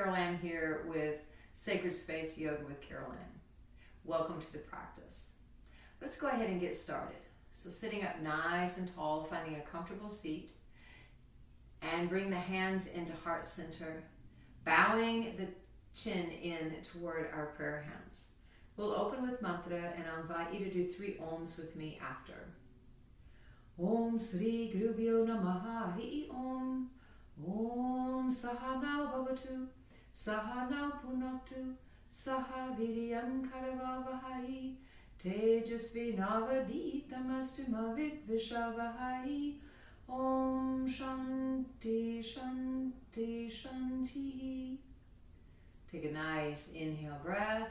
Carol Ann here with Sacred Space Yoga with Carol Ann. Welcome to the practice. Let's go ahead and get started. So sitting up nice and tall, finding a comfortable seat, and bring the hands into heart center, bowing the chin in toward our prayer hands. We'll open with mantra, and I'll invite you to do 3 ohms with me after. Om Sri Gurubhyo Namaha Hari Om. Om Sahanao Bhavatu. Sahanao Punaktu. Saha Viryam Karavavahai. Tejasvi Navaditamastu Mavit Vishavahai. Om Shanti Shanti Shanti. Take a nice inhale breath.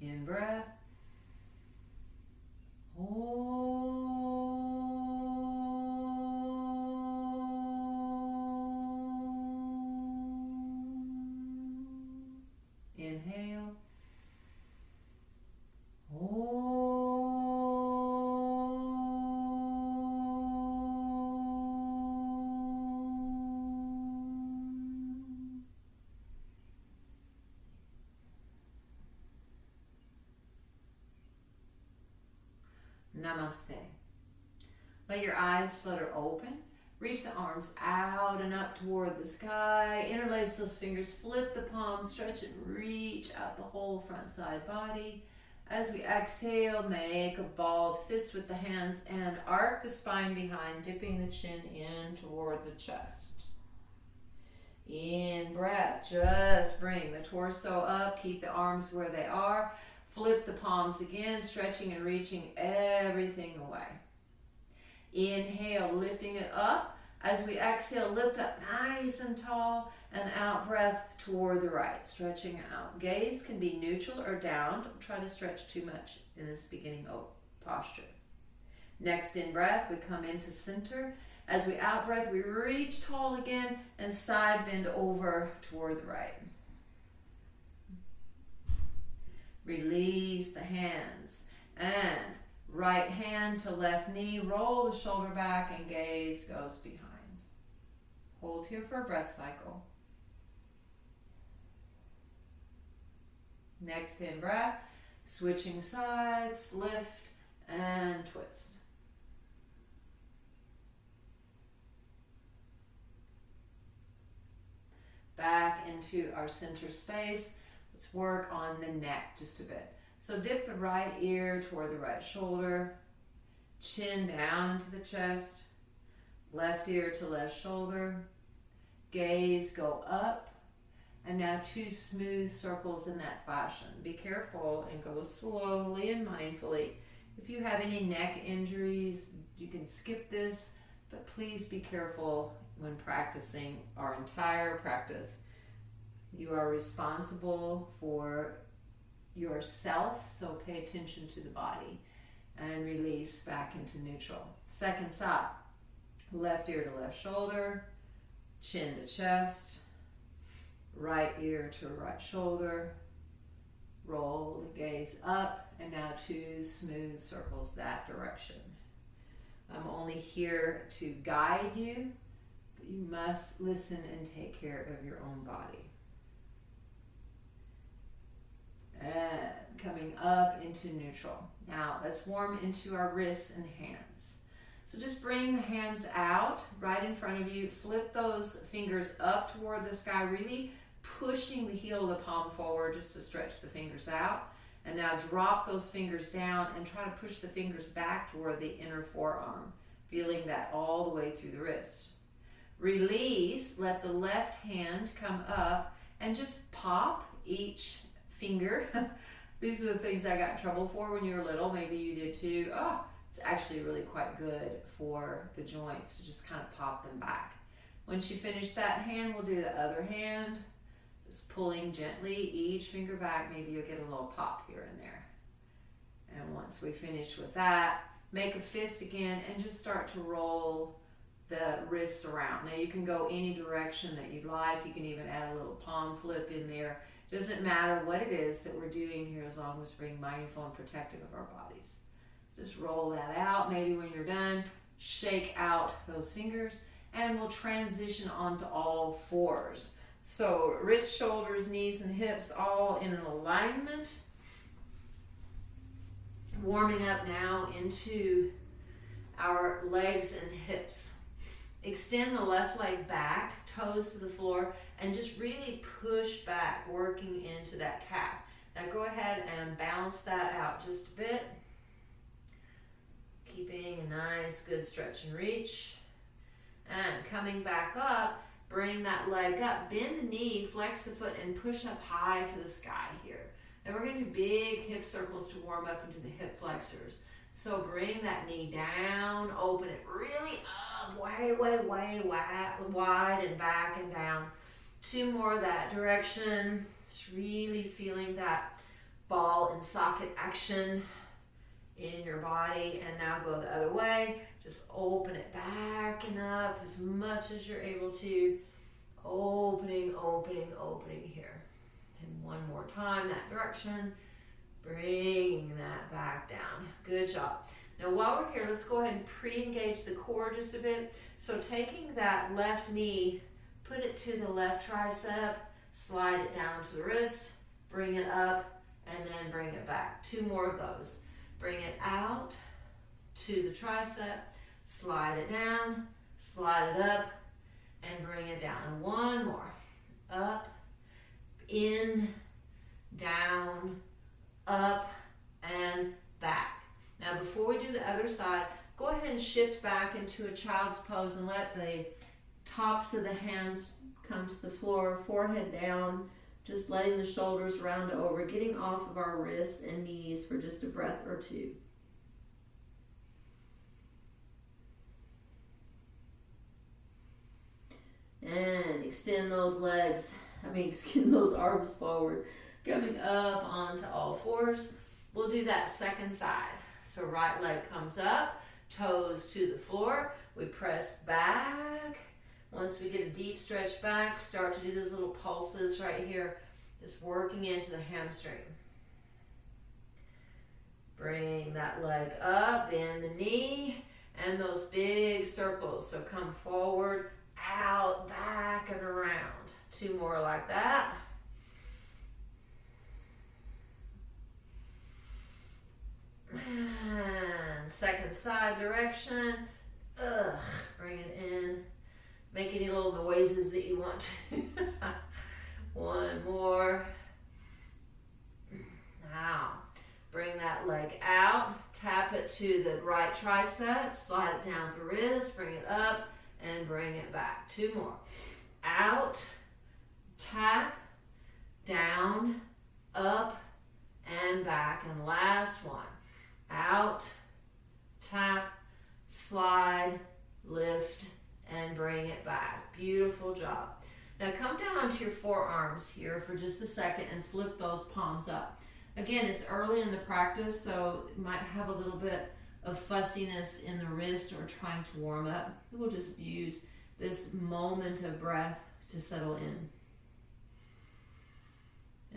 In breath. Inhale. Namaste. Let your eyes flutter open. Reach the arms out and up toward the sky. Interlace those fingers. Flip the palms. Stretch and reach out the whole front side body. As we exhale, make a balled fist with the hands and arc the spine behind, dipping the chin in toward the chest. In breath, just bring the torso up. Keep the arms where they are. Flip the palms again, stretching and reaching everything away. Inhale, lifting it up. As we exhale, lift up nice and tall, and out breath toward the right, stretching out. Gaze can be neutral or down. Don't try to stretch too much in this beginning posture. Next, in breath, we come into center. As we out breath, we reach tall again and side bend over toward the right. Release the hands and right hand to left knee. Roll the shoulder back and gaze goes behind. Hold here for a breath cycle. Next in breath, switching sides, lift and twist. Back into our center space. Let's work on the neck just a bit. So dip the right ear toward the right shoulder, chin down into the chest, left ear to left shoulder, gaze go up, and now 2 smooth circles in that fashion. Be careful and go slowly and mindfully. If you have any neck injuries, you can skip this, but please be careful when practicing our entire practice. You are responsible for yourself, so pay attention to the body and release back into neutral. Second side, left ear to left shoulder, chin to chest, right ear to right shoulder, roll the gaze up, and now 2 smooth circles that direction. I'm only here to guide you, but you must listen and take care of your own body. And coming up into neutral. Now let's warm into our wrists and hands. So just bring the hands out right in front of you. Flip those fingers up toward the sky, really pushing the heel of the palm forward just to stretch the fingers out. And now drop those fingers down and try to push the fingers back toward the inner forearm, feeling that all the way through the wrist. Release, let the left hand come up and just pop each finger. These are the things I got in trouble for when you were little. Maybe you did too. It's actually really quite good for the joints to just kind of pop them back. Once you finish that hand, we'll do the other hand. Just pulling gently each finger back. Maybe you'll get a little pop here and there. And once we finish with that, make a fist again and just start to roll the wrist around. Now you can go any direction that you'd like. You can even add a little palm flip in there. Doesn't matter what it is that we're doing here as long as we're being mindful and protective of our bodies. Just roll that out. Maybe when you're done, shake out those fingers and we'll transition onto all fours. So wrists, shoulders, knees, and hips all in an alignment. Warming up now into our legs and hips. Extend the left leg back, toes to the floor, and just really push back, working into that calf. Now go ahead and balance that out just a bit. Keeping a nice, good stretch and reach. And coming back up, bring that leg up, bend the knee, flex the foot, and push up high to the sky here. And we're going to do big hip circles to warm up into the hip flexors. So bring that knee down, open it really up, way, way, way wide and back and down. 2 more that direction. Just really feeling that ball and socket action in your body. And now go the other way. Just open it back and up as much as you're able to. Opening, opening, opening here. And one more time, that direction. Bringing that back down. Good job. Now while we're here, let's go ahead and pre-engage the core just a bit. So taking that left knee, put it to the left tricep, slide it down to the wrist, bring it up, and then bring it back. 2 more of those. Bring it out to the tricep, slide it down, slide it up, and bring it down. And 1 more. Up, in, down, up, and back. Now before we do the other side, go ahead and shift back into a child's pose and let the tops of the hands come to the floor, forehead down, just letting the shoulders round over, getting off of our wrists and knees for just a breath or 2. And extend those extend those arms forward, coming up onto all fours. We'll do that second side. So right leg comes up, toes to the floor. We press back. Once we get a deep stretch back, start to do those little pulses right here, just working into the hamstring. Bring that leg up, bend the knee, and those big circles. So come forward, out, back, and around. 2 more like that. And second side direction. Bring it in. Make any little noises that you want to. 1 more. Now, bring that leg out. Tap it to the right tricep. Slide it down the wrist. Bring it up and bring it back. 2 more. Out. Tap. Down. Up. And back. And last one. Out, tap, slide, lift, and bring it back. Beautiful job. Now come down onto your forearms here for just a second and flip those palms up. Again, it's early in the practice, so it might have a little bit of fussiness in the wrist or trying to warm up. We'll just use this moment of breath to settle in.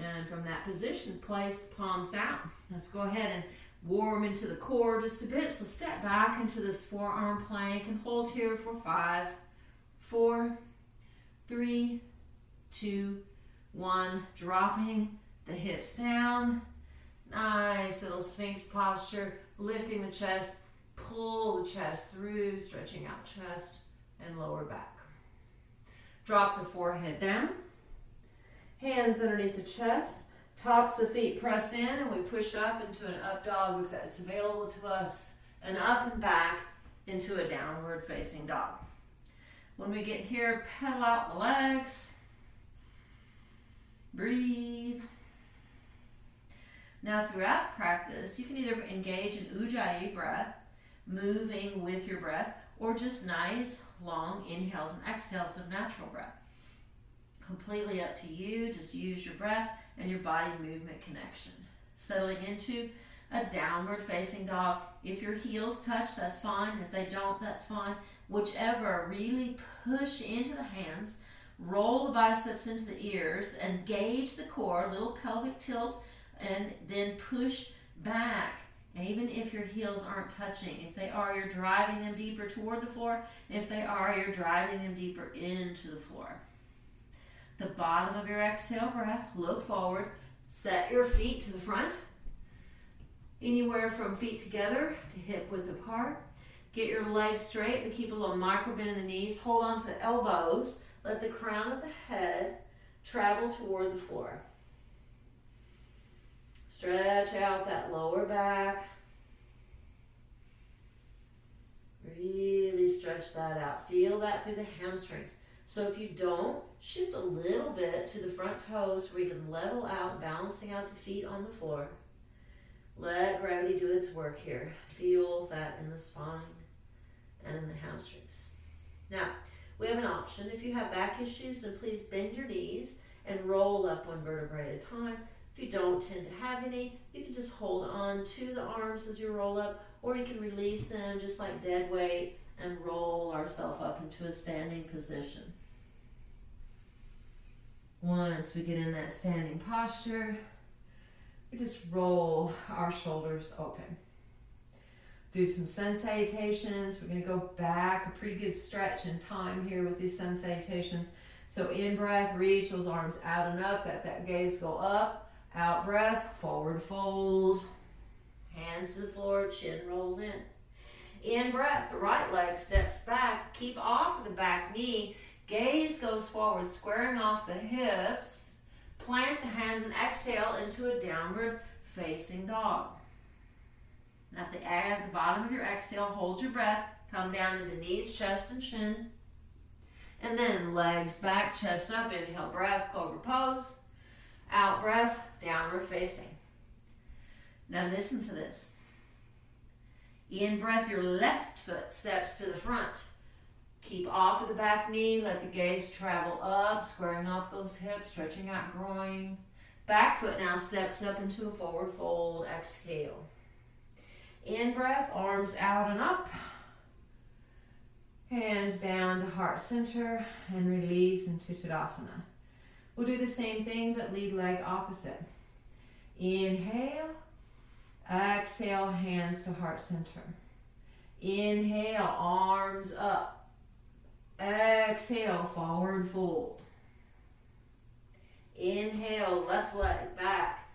And from that position, place the palms down. Let's go ahead and warm into the core just a bit. So step back into this forearm plank and hold here for 5, 4, 3, 2, 1. Dropping the hips down. Nice little Sphinx posture. Lifting the chest. Pull the chest through. Stretching out chest and lower back. Drop the forehead down. Hands underneath the chest. Tops of the feet press in and we push up into an up dog if that's available to us. And up and back into a downward facing dog. When we get here, pedal out the legs. Breathe. Now throughout the practice, you can either engage in Ujjayi breath, moving with your breath, or just nice long inhales and exhales of natural breath. Completely up to you. Just use your breath and your body movement connection. Settling into a downward facing dog. If your heels touch, that's fine. If they don't, that's fine. Whichever, really push into the hands. Roll the biceps into the ears and gauge the core, little pelvic tilt, and then push back. And even if your heels aren't touching, if they are, you're driving them deeper toward the floor. If they are, you're driving them deeper into the floor. The bottom of your exhale breath, look forward. Set your feet to the front. Anywhere from feet together to hip width apart. Get your legs straight, but keep a little micro bend in the knees. Hold on to the elbows. Let the crown of the head travel toward the floor. Stretch out that lower back. Really stretch that out. Feel that through the hamstrings. So if you don't, shift a little bit to the front toes where you can level out, balancing out the feet on the floor. Let gravity do its work here. Feel that in the spine and in the hamstrings. Now, we have an option. If you have back issues, then please bend your knees and roll up one vertebrae at a time. If you don't tend to have any, you can just hold on to the arms as you roll up, or you can release them just like dead weight and roll ourselves up into a standing position. Once we get in that standing posture, we just roll our shoulders open. Do some sun salutations. We're going to go back, a pretty good stretch in time here with these sun salutations. So in breath, reach those arms out and up, let that gaze go up. Out breath, forward fold. Hands to the floor, chin rolls in. In breath, the right leg steps back. Keep off of the back knee. Gaze goes forward, squaring off the hips. Plant the hands and exhale into a downward facing dog. At the bottom of your exhale, hold your breath. Come down into knees, chest, and chin. And then legs back, chest up. Inhale, breath, cobra pose. Out breath, downward facing. Now listen to this. In breath, your left foot steps to the front. Keep off of the back knee. Let the gaze travel up, squaring off those hips, stretching out groin. Back foot now steps up into a forward fold. Exhale. In breath, arms out and up. Hands down to heart center and release into Tadasana. We'll do the same thing but lead leg opposite. Inhale. Exhale, hands to heart center. Inhale, arms up. Exhale, forward fold. Inhale, left leg back.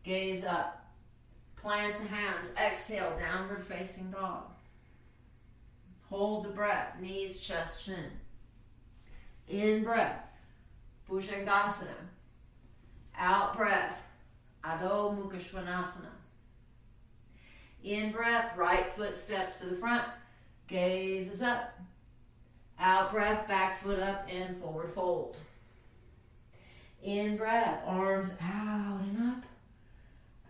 Gaze up. Plant the hands. Exhale, downward facing dog. Hold the breath. Knees, chest, chin. In breath, Bhujangasana. Out breath, Adho Mukha Svanasana. In breath, right foot steps to the front. Gaze is up. Out breath, back foot up and forward fold. In breath, arms out and up.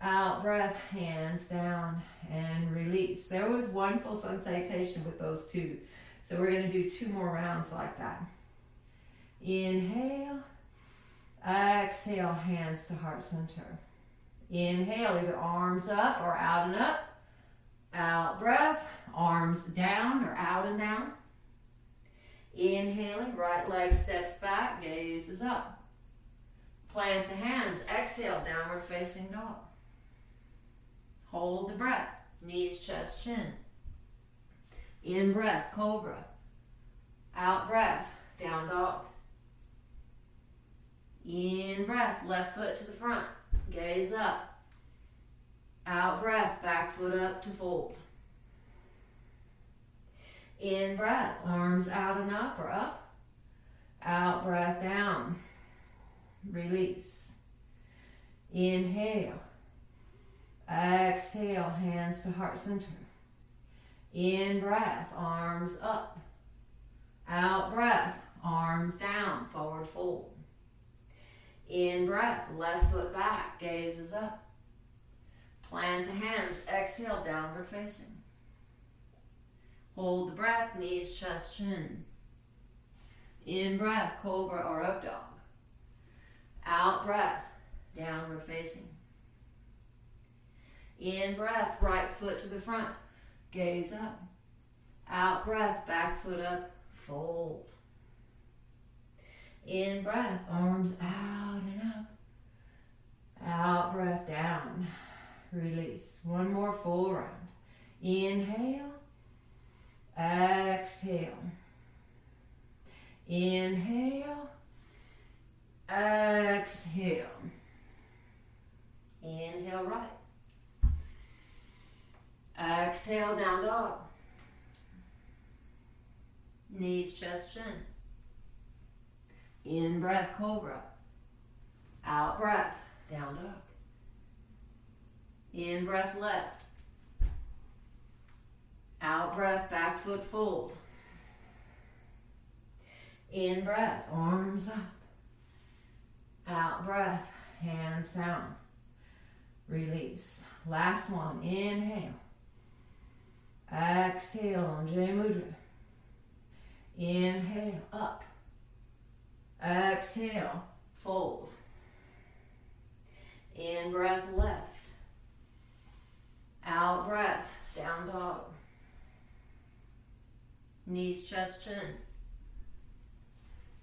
Out breath, hands down and release. There was one full sun salutation with those two. So we're going to do 2 more rounds like that. Inhale. Exhale, hands to heart center. Inhale, either arms up or out and up. Out breath, arms down or out and down. Inhaling, right leg steps back, gaze is up. Plant the hands, exhale, downward facing dog. Hold the breath, knees, chest, chin. In breath, cobra. Out breath, down dog. In breath, left foot to the front, gaze up. Out breath, back foot up to fold. In breath, arms out and up or up. Out breath, down. Release. Inhale. Exhale, hands to heart center. In breath, arms up. Out breath, arms down, forward fold. In breath, left foot back, gaze is up. Plant the hands, exhale, downward facing. Hold the breath, knees, chest, chin. In breath, cobra or up dog. Out breath, downward facing. In breath, right foot to the front, gaze up. Out breath, back foot up, fold. In breath, arms out and up. Out breath, down. Release. One more full round. Inhale. Exhale. Inhale. Exhale. Inhale right. Exhale, down dog. Knees, chest, chin. In breath, cobra. Out breath, down dog. In breath, left. Out breath, back foot fold. In breath, arms up. Out breath, hands down. Release. Last one, inhale. Exhale, Anjali Mudra. Inhale, up. Exhale, fold. In breath, left. Out breath, down dog. Knees, chest, chin.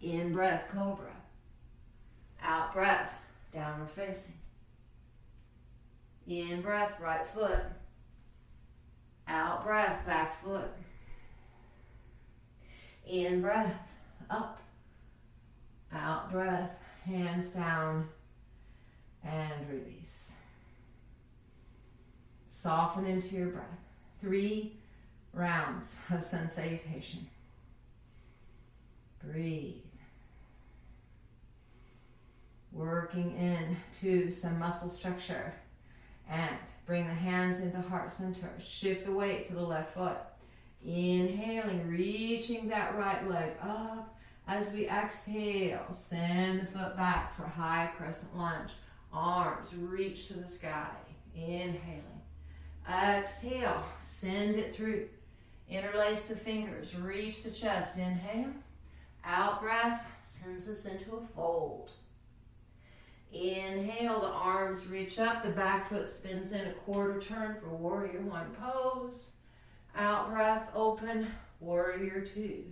In breath, cobra. Out breath, downward facing. In breath, right foot. Out breath, back foot. In breath, up. Out breath, hands down, and release. Soften into your breath. 3 rounds of sun salutation. Breathe. Working into some muscle structure. And bring the hands into heart center. Shift the weight to the left foot. Inhaling, reaching that right leg up. As we exhale, send the foot back for high crescent lunge. Arms reach to the sky. Inhaling. Exhale, send it through. Interlace the fingers, reach the chest. Inhale. Out breath sends us into a fold. Inhale, the arms reach up, the back foot spins in a quarter turn for warrior one pose. Out breath, open, warrior two.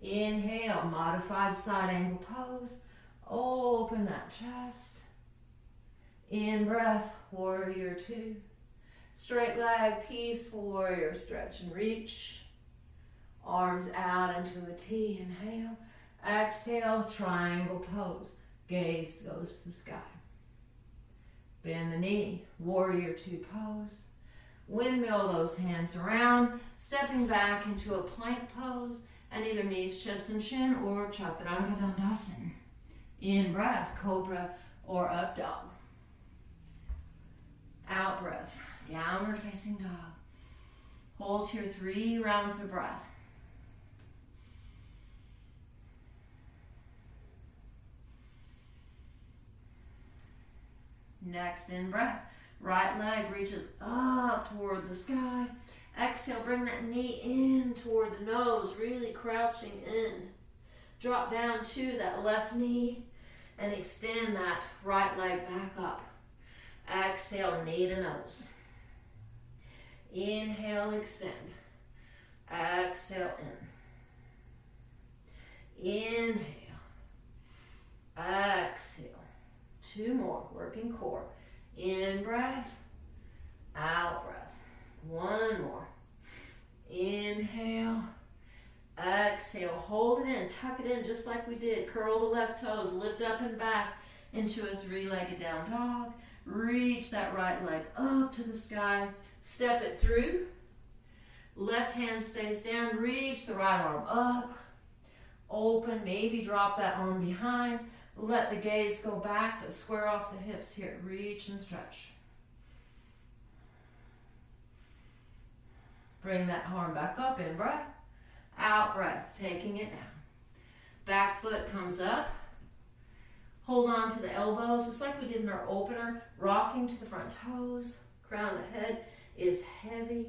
Inhale, modified side angle pose. Open that chest. In breath, warrior two. Straight leg, peaceful warrior, stretch and reach. Arms out into a T, inhale. Exhale, triangle pose. Gaze goes to the sky. Bend the knee, warrior two pose. Windmill those hands around, stepping back into a plank pose, and either knees, chest, and chin, or Chaturanga Dandasana. In breath, cobra or up dog. Out breath, downward facing dog. Hold here 3 rounds of breath. Next, in breath, right leg reaches up toward the sky. Exhale, bring that knee in toward the nose, really crouching in. Drop down to that left knee and extend that right leg back up. Exhale, knee to nose. Inhale, extend. Exhale, in. Inhale. Exhale. 2 more, working core. In breath, out breath. 1 more. Inhale, exhale. Hold it in, tuck it in just like we did. Curl the left toes, lift up and back into a 3-legged down dog. Reach that right leg up to the sky. Step it through. Left hand stays down. Reach the right arm up. Open, maybe drop that arm behind. Let the gaze go back, but square off the hips here. Reach and stretch. Bring that arm back up, in breath. Out breath, taking it down. Back foot comes up. Hold on to the elbows, just like we did in our opener. Rocking to the front toes. Crown of the head is heavy.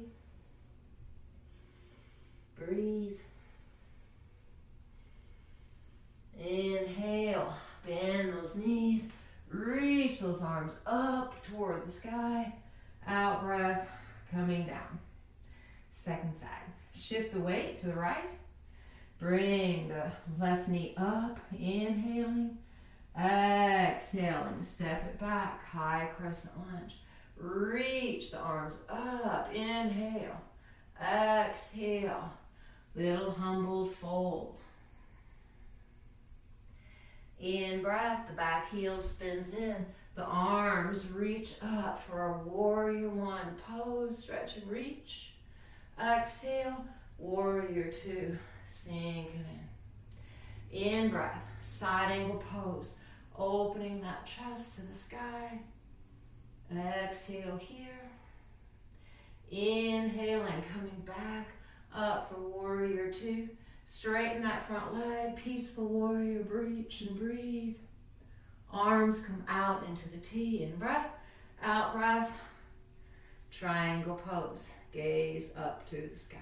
Breathe. Inhale. Bend those knees, reach those arms up toward the sky. Out breath, coming down. Second side. Shift the weight to the right. Bring the left knee up, inhaling, exhaling, step it back, high crescent lunge. Reach the arms up, inhale, exhale, little humbled fold. In breath, the back heel spins in, the arms reach up for a warrior one pose, stretch and reach. Exhale, warrior two, sinking in. In breath, side angle pose, opening that chest to the sky. Exhale here. Inhaling, coming back up for warrior two. Straighten that front leg, peaceful warrior, reach and breathe. Arms come out into the T, in breath, out breath. Triangle pose, gaze up to the sky.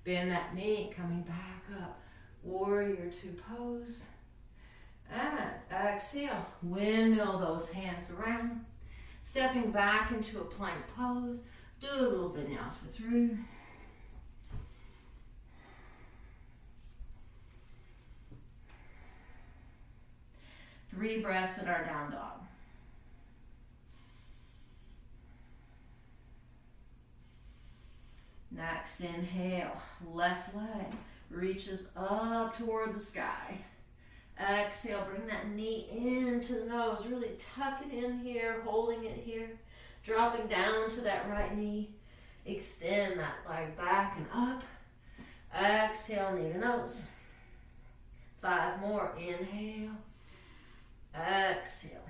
Bend that knee, coming back up, warrior two pose. And exhale, windmill those hands around. Stepping back into a plank pose, do a little vinyasa through. Three breaths in our down dog. Next, inhale, left leg reaches up toward the sky. Exhale, bring that knee into the nose, really tuck it in here, holding it here, dropping down to that right knee. Extend that leg back and up. Exhale, knee to nose. 5 more, inhale. Exhale.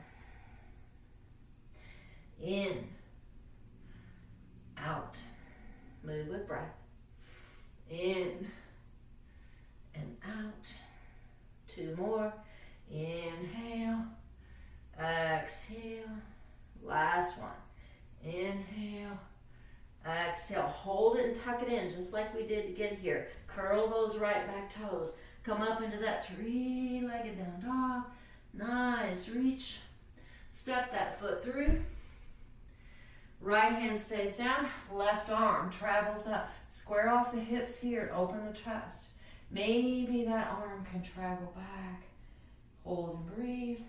In. Out. Move with breath. In. And out. 2 more. Inhale. Exhale. Last one. Inhale. Exhale. Hold it and tuck it in just like we did to get here. Curl those right back toes. Come up into that 3-legged down dog. Nice, reach. Step that foot through. Right hand stays down, left arm travels up. Square off the hips here and open the chest. Maybe that arm can travel back. Hold and breathe.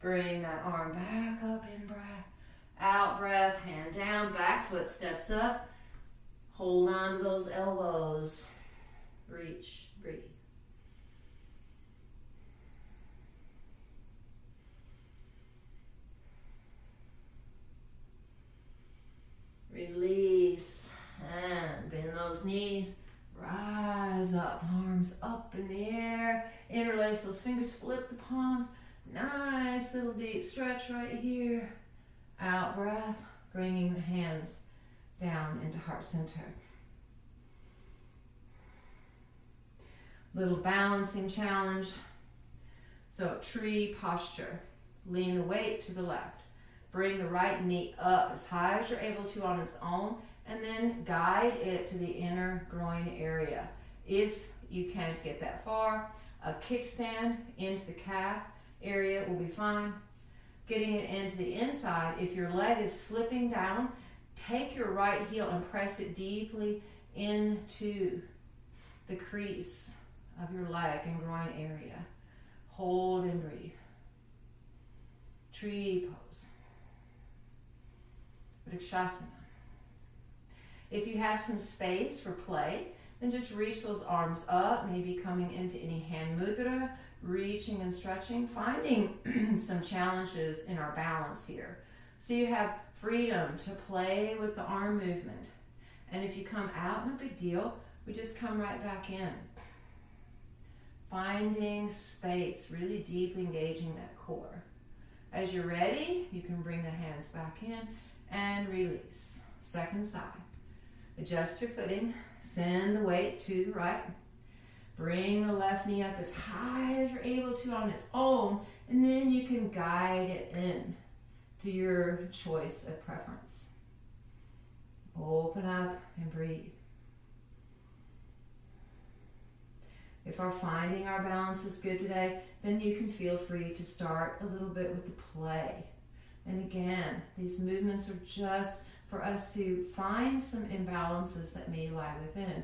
Bring that arm back up, in breath. Out breath, hand down, back foot steps up. Hold on to those elbows. Reach. Breathe. Release and bend those knees. Rise up, arms up in the air. Interlace those fingers, flip the palms. Nice little deep stretch right here. Out breath, bringing the hands down into heart center. Little balancing challenge. So tree posture. Lean the weight to the left. Bring the right knee up as high as you're able to on its own, and then guide it to the inner groin area. If you can't get that far, a kickstand into the calf area will be fine. Getting it into the inside, if your leg is slipping down, take your right heel and press it deeply into the crease of your leg and groin area. Hold and breathe. Tree pose. Vrikshasana. If you have some space for play, then just reach those arms up, maybe coming into any hand mudra, reaching and stretching, finding some challenges in our balance here. So you have freedom to play with the arm movement. And if you come out, no big deal, we just come right back in. Finding space, really deeply engaging that core. As you're ready, you can bring the hands back in and release. Second side. Adjust your footing. Send the weight to the right. Bring the left knee up as high as you're able to on its own, and then you can guide it in to your choice of preference. Open up and breathe. If our finding our balance is good today, then you can feel free to start a little bit with the play. And again, these movements are just for us to find some imbalances that may lie within.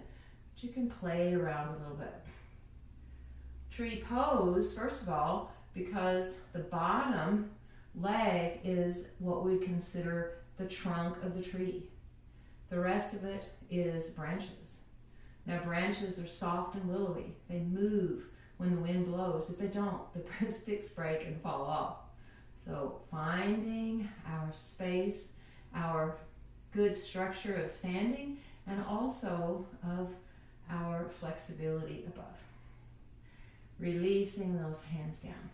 But you can play around a little bit. Tree pose, first of all, because the bottom leg is what we consider the trunk of the tree. The rest of it is branches. Now branches are soft and willowy. They move when the wind blows. If they don't, the sticks break and fall off. So finding our space, our good structure of standing, and also of our flexibility above. Releasing those hands down.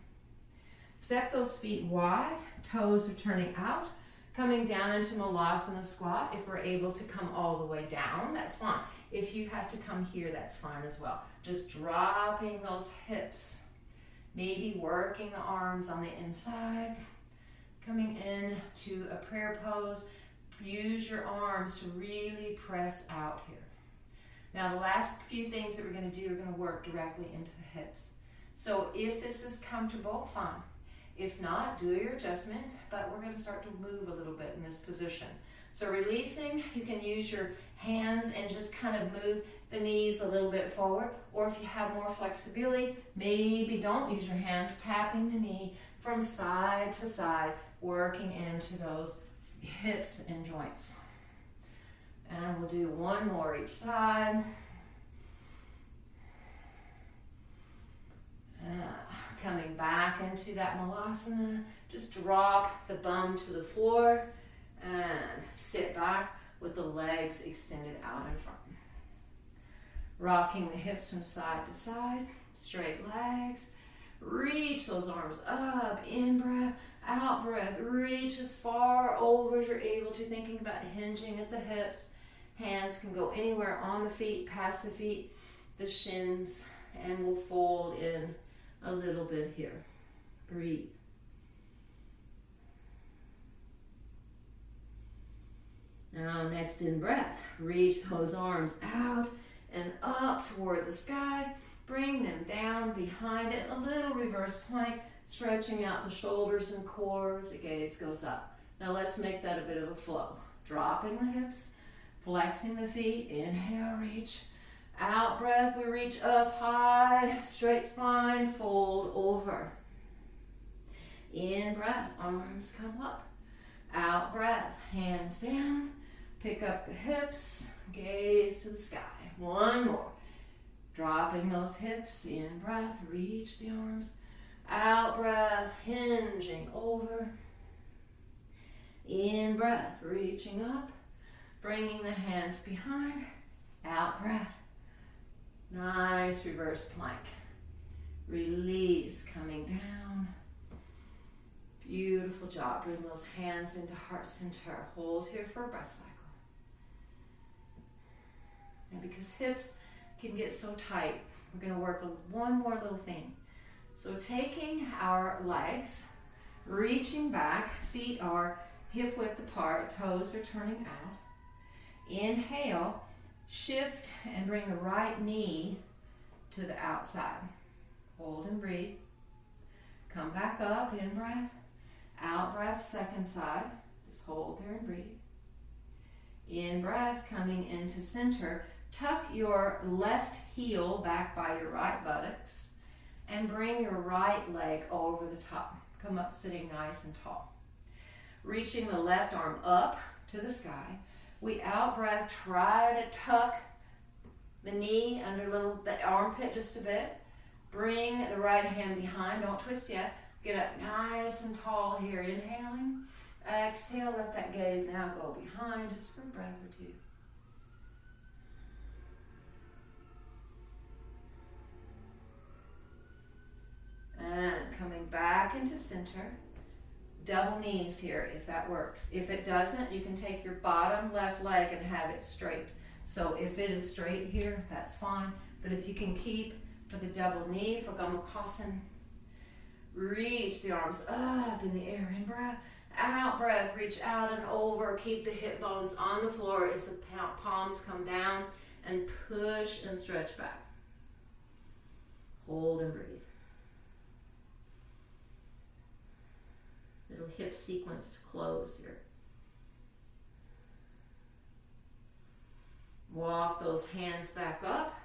Step those feet wide, toes are turning out, coming down into Malasana squat. If we're able to come all the way down, that's fine. If you have to come here, that's fine as well. Just dropping those hips, maybe working the arms on the inside, coming in to a prayer pose. Use your arms to really press out here. Now the last few things that we're going to do are going to work directly into the hips. So if this is comfortable, fine. If not, do your adjustment, but we're going to start to move a little bit in this position. So releasing, you can use your hands and just kind of move the knees a little bit forward, or if you have more flexibility, maybe don't use your hands, tapping the knee from side to side, working into those hips and joints. And we'll do one more each side. Coming back into that Malasana, just drop the bum to the floor and sit back with the legs extended out in front. Rocking the hips from side to side, straight legs. Reach those arms up, in breath, out breath. Reach as far over as you're able to, thinking about hinging at the hips. Hands can go anywhere on the feet, past the feet, the shins, and we'll fold in a little bit here. Breathe. Now next in breath, reach those arms out and up toward the sky. Bring them down behind it. A little reverse plank, stretching out the shoulders and core as the gaze goes up. Now let's make that a bit of a flow. Dropping the hips, flexing the feet. Inhale, reach. Out breath, we reach up high, straight spine, fold over. In breath, arms come up. Out breath, hands down, pick up the hips, gaze to the sky. One more. Dropping those hips, in breath, reach the arms. Out breath, hinging over. In breath, reaching up, bringing the hands behind. Out breath. Nice reverse plank. Release, coming down. Beautiful job. Bring those hands into heart center. Hold here for a breath cycle. And because hips can get so tight, we're going to work one more little thing. So taking our legs, reaching back, feet are hip width apart, toes are turning out. Inhale. Shift and bring the right knee to the outside. Hold and breathe. Come back up, in breath. Out breath, second side. Just hold there and breathe. In breath, coming into center. Tuck your left heel back by your right buttocks and bring your right leg over the top. Come up sitting nice and tall. Reaching the left arm up to the sky. We out breath, try to tuck the knee under the armpit just a bit. Bring the right hand behind, don't twist yet. Get up nice and tall here, inhaling. Exhale, let that gaze now go behind just for a breath or two. And coming back into center. Double knees here if that works. If it doesn't, you can take your bottom left leg and have it straight. So if it is straight here, that's fine. But if you can keep for the double knee for Gomukhasana, reach the arms up in the air. In breath, out breath, reach out and over. Keep the hip bones on the floor as the palms come down and push and stretch back. Hold and breathe. Little hip sequence to close here. Walk those hands back up.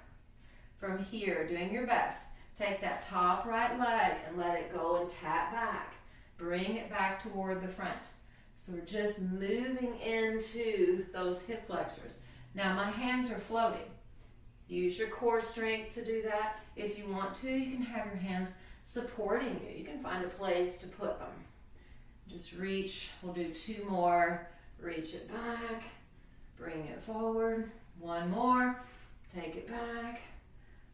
From here, doing your best. Take that top right leg and let it go and tap back. Bring it back toward the front. So we're just moving into those hip flexors. Now my hands are floating. Use your core strength to do that. If you want to, you can have your hands supporting you. You can find a place to put them. Just reach. We'll do 2 more. Reach it back. Bring it forward. 1 more. Take it back.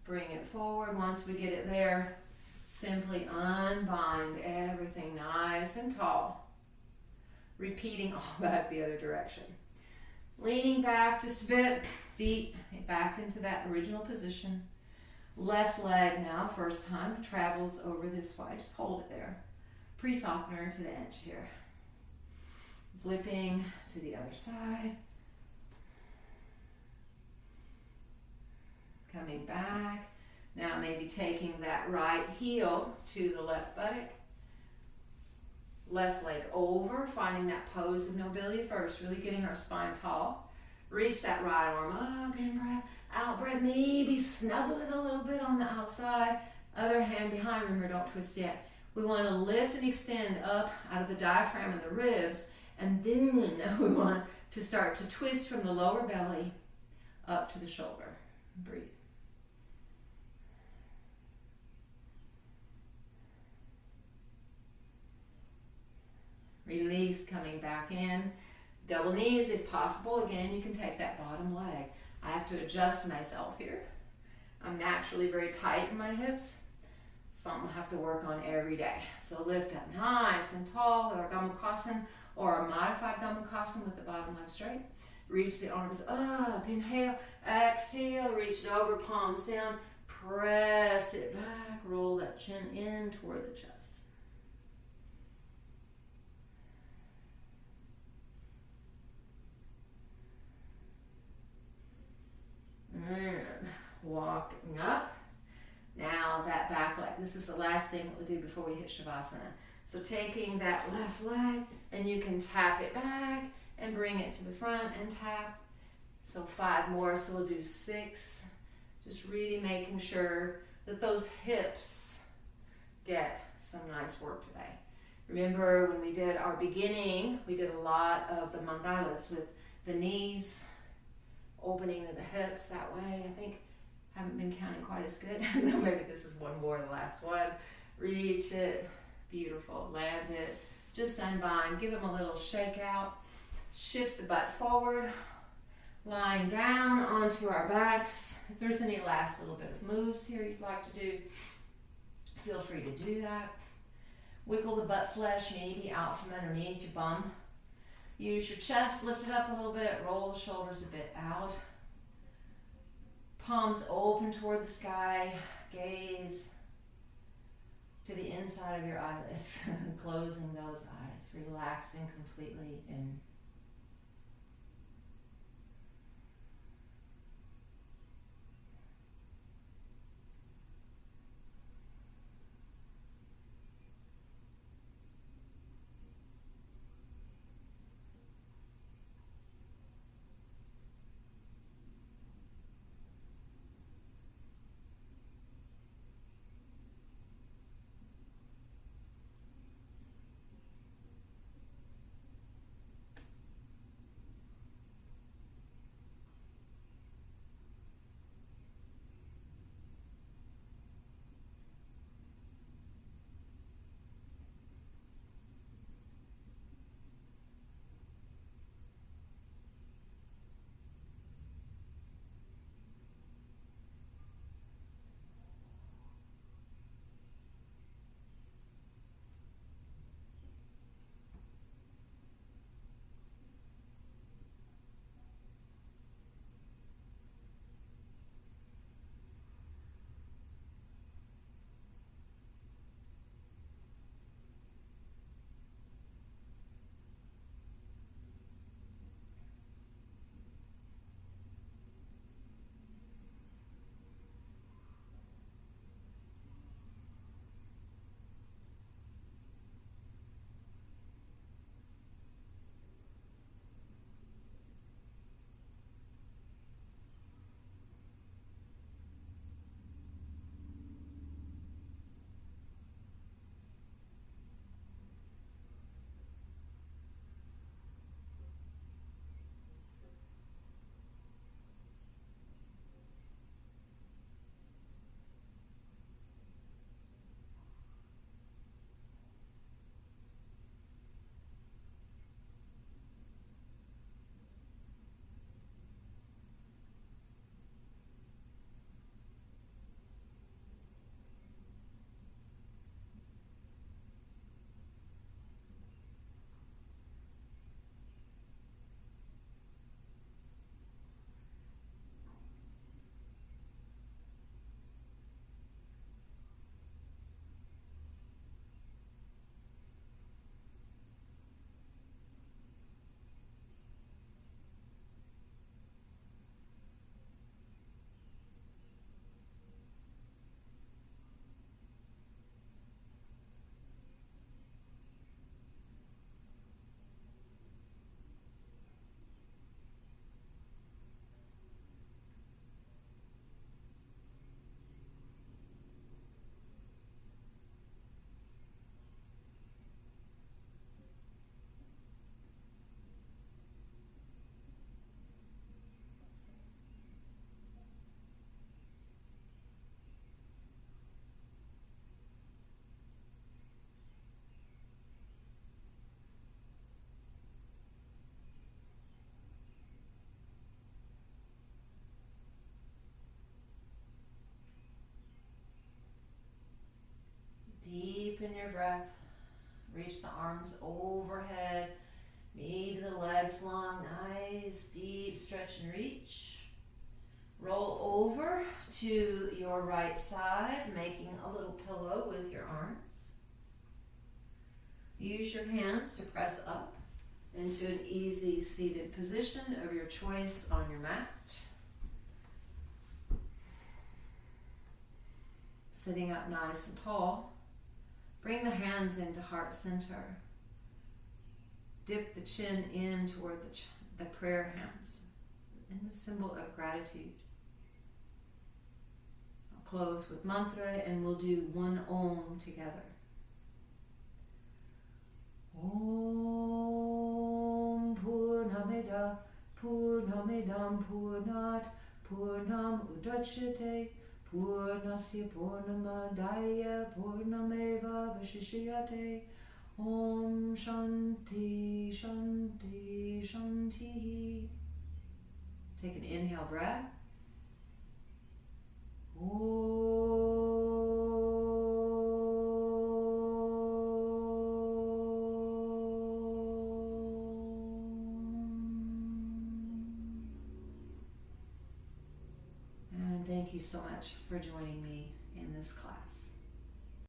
Bring it forward. Once we get it there, simply unbind everything nice and tall. Repeating all back the other direction. Leaning back just a bit, feet back into that original position. Left leg now, first time, travels over this way. Just hold it there. Pre-softener to the edge here. Flipping to the other side. Coming back. Now maybe taking that right heel to the left buttock. Left leg over, finding that pose of nobility first, really getting our spine tall. Reach that right arm up, in breath, out breath, maybe snuggle it a little bit on the outside. Other hand behind, remember don't twist yet. We want to lift and extend up out of the diaphragm and the ribs, and then we want to start to twist from the lower belly up to the shoulder. Breathe. Release, coming back in. Double knees if possible. Again, you can take that bottom leg. I have to adjust myself here. I'm naturally very tight in my hips. Something I have to work on every day. So lift up nice and tall with our Gomukhasana or a modified Gomukhasana with the bottom leg straight. Reach the arms up. Inhale. Exhale. Reach it over. Palms down. Press it back. Roll that chin in toward the chest. And walking up. Now that back leg. This is the last thing we'll do before we hit Shavasana. So taking that left leg, and you can tap it back and bring it to the front and tap. So 5 more, so we'll do 6. Just really making sure that those hips get some nice work today. Remember when we did our beginning, we did a lot of the mandalas with the knees opening to the hips that way. I think I haven't been counting quite as good. So maybe this is one more, the last one. Reach it. Beautiful. Land it. Just unbind. Give them a little shake out. Shift the butt forward. Lying down onto our backs. If there's any last little bit of moves here you'd like to do, feel free to do that. Wiggle the butt flesh maybe out from underneath your bum. Use your chest, lift it up a little bit, roll the shoulders a bit out. Palms open toward the sky, gaze to the inside of your eyelids, closing those eyes, relaxing completely in. your breath. Reach the arms overhead. Maybe the legs long. Nice deep stretch and reach. Roll over to your right side, making a little pillow with your arms. Use your hands to press up into an easy seated position of your choice on your mat. Sitting up nice and tall, bring the hands into heart center. Dip the chin in toward the prayer hands in the symbol of gratitude. I'll close with mantra and we'll do one Om together. Om Purnamida Purnamidam Purnat Purnam Udachyate Purnasya Purnamadaya Purnameva Vashishyate. Om Shanti Shanti Shanti. Take an inhale breath. And thank you so much for joining me in this class.